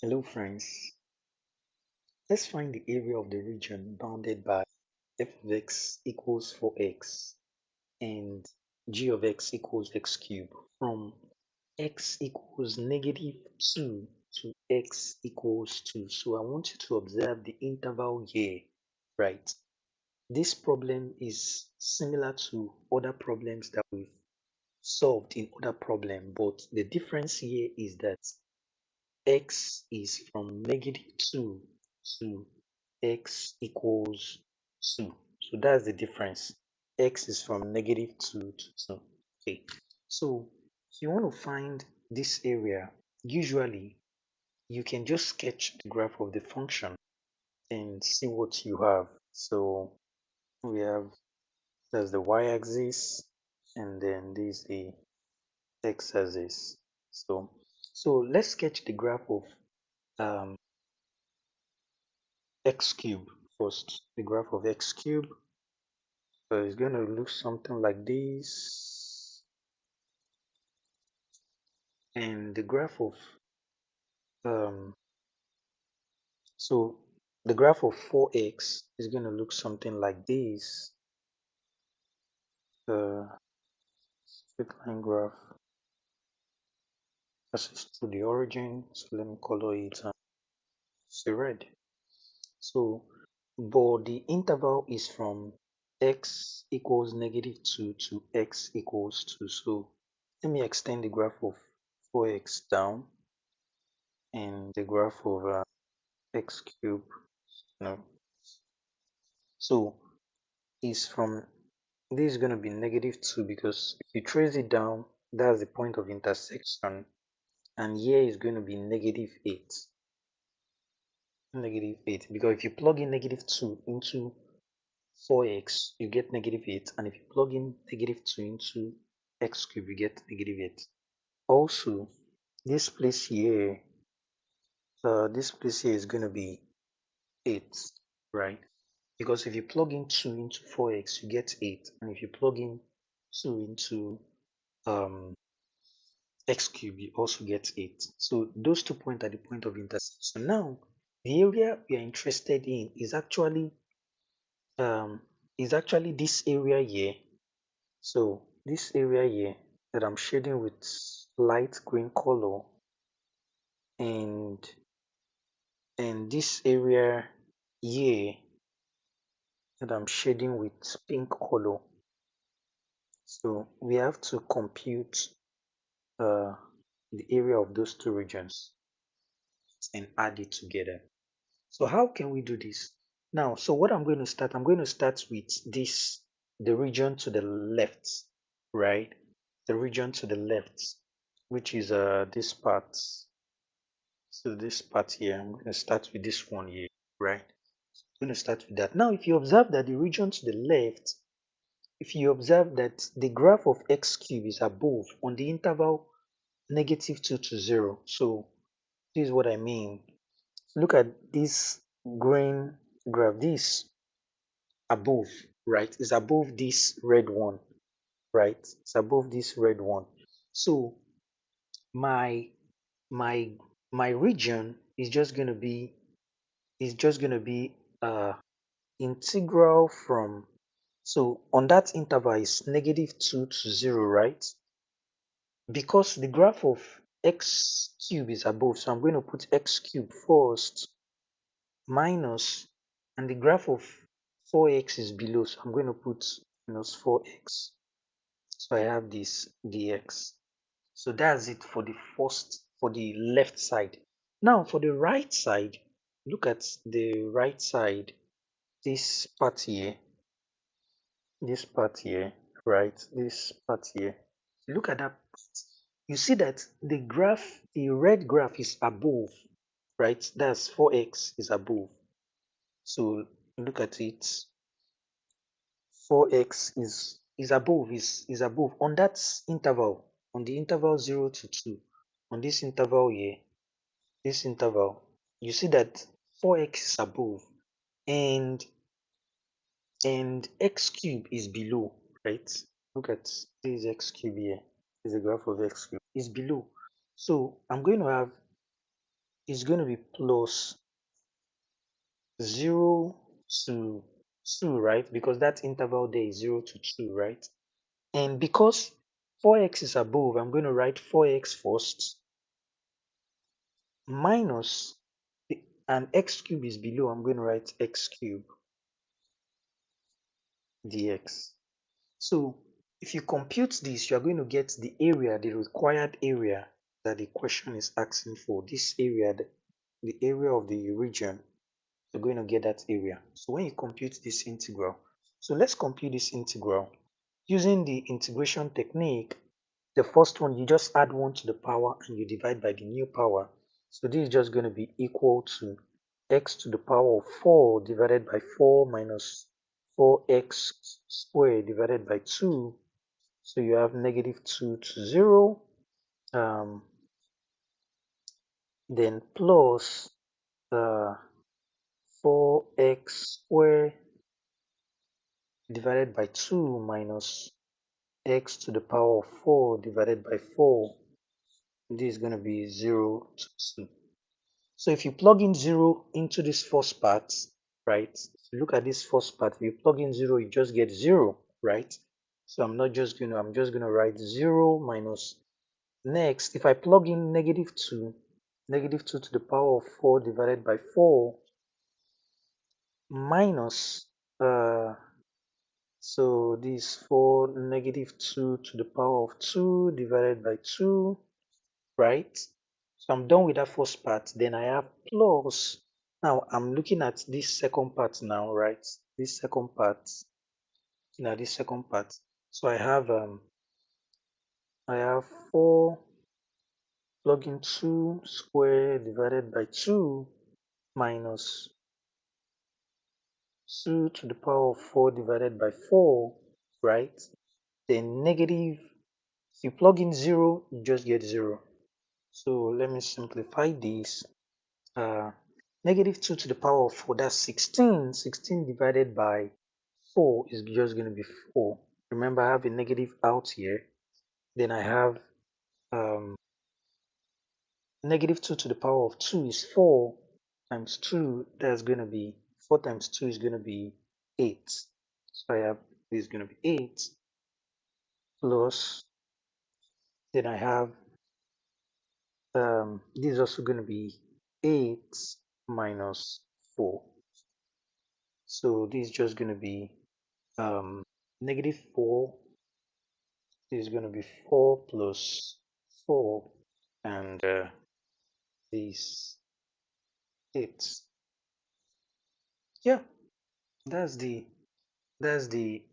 Hello friends, let's find the area of the region bounded by f of x equals 4x and g of x equals x cubed from x equals negative 2 to x equals 2. So I want you to observe the interval here, right? This problem is similar to other problems that we've solved in other problem, but the difference here is that x is from negative 2 to x equals 2. So that's the difference. X is from negative 2 to 2. Okay. So if you want to find this area, usually you can just sketch the graph of the function and see what you have. So we have that's the y-axis and then this is the x-axis. So let's sketch the graph of um, x cube first. The graph of x cube. So it's going to look something like this. And the graph of um so the graph of 4x is going to look something like this. The straight line graph passes through the origin. So let me color it say red. So but the interval is from x equals negative 2 to x equals 2. So let me extend the graph of 4x down and the graph of x cube. No. So is from this is going to be negative 2 because if you trace it down, that's the point of intersection, and here is going to be negative 8. Negative 8 because if you plug in negative 2 into 4x, you get negative 8, and if you plug in negative 2 into x cube, you get negative 8. Also, this place here, this place here is going to be 8, right? Because if you plug in 2 into 4x, you get 8, and if you plug in 2 into um, x cube, you also get 8. So those 2 points are the point of intersection. Now, the area we are interested in um, is actually this area here. So this area here that I'm shading with light green color, and this area here that I'm shading with pink color. So we have to compute uh, the area of those two regions and add it together. So how can we do this? Now, so what I'm going to start with this, the region to the left, right? The region to the left, which is this part. So this part here, I'm going to start with this one here, right? I'm going to start with that. Now, if you observe that the region to the left, if you observe that the graph of x cube is above on the interval negative 2 to 0. So this is what I mean. Look at this green graph. This above, right? Is above this red one, right? It's above this red one. So my my my region is just gonna be integral from, so on that interval is negative 2 to 0, right? Because the graph of x cube is above, so I'm going to put x cube first minus, and the graph of 4x is below, so I'm going to put minus 4x. So I have this dx. So that's it for the left side. Now for the right side, look at the right side, this part here, right? This part here. Look at that part. You see that the graph, the red graph is above, right? That's 4x is above. So look at it. 4x is above, is above on that interval, on the interval 0 to 2, on this interval here, this interval, you see that 4x is above, and x cube is below, right? Look at this x cube here. This is the graph of x cube is below. So I'm going to have is going to be plus 0 to 2, right? Because that interval there is 0 to 2, right? And because 4x is above, I'm going to write 4x first minus and x cube is below, I'm going to write x cube dx. So if you compute this, you are going to get the area, the required area that the question is asking for. This area, the area of the region, you're going to get that area. So when you compute this integral, so let's compute this integral. Using the integration technique, the first one, you just add 1 to the power and you divide by the new power. So this is just going to be equal to x to the power of 4 divided by 4 minus 4x squared divided by 2. So you have negative 2 to 0, then plus 4x squared divided by 2 minus x to the power of 4 divided by 4. This is going to be 0 to 2. So if you plug in 0 into this first part, right? If you look at this first part, if you plug in 0, you just get 0, right? So I'm just going to write 0 minus. Next, if I plug in negative 2 to the power of 4 divided by 4 minus, so this 4 negative 2 to the power of 2 divided by 2, right? So I'm done with that first part. Then I have plus. Now I'm looking at this second part now, right? This second part. Now this second part. So I have 4 plug in 2 square divided by 2 minus 2 to the power of 4 divided by 4, right? Then negative, if you plug in 0, you just get 0. So let me simplify this. Negative 2 to the power of 4, that's 16. 16 divided by 4 is just going to be 4. Remember, I have a negative out here. Then I have negative 2 to the power of 2 is 4 times 2. That's going to be 4 times 2 is going to be 8. So I have this is going to be 8 plus, then I have this is also going to be 8 minus 4. So this is just going to be negative 4. This is going to be 4 plus 4, and this 8. Yeah, that's the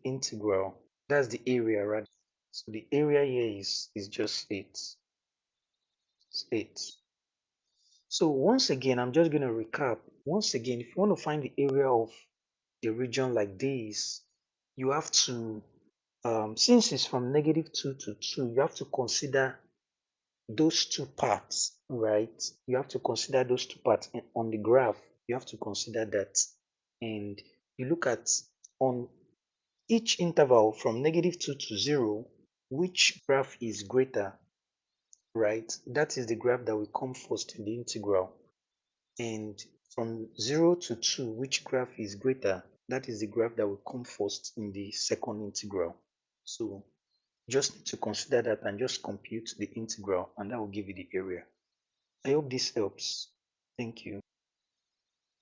integral. That's the area, right? So the area here is just 8. It's 8. So once again, I'm just going to recap. Once again, if you want to find the area of a region like this, you have to, since it's from negative 2 to 2, you have to consider those two parts, right? You have to consider those two parts on the graph. You have to consider that. And you look at on each interval from negative 2 to 0, which graph is greater, right? That is the graph that will come first in the integral. And from 0 to 2, which graph is greater, that is the graph that will come first in the second integral. So just need to consider that and just compute the integral, and that will give you the area. I hope this helps. Thank you.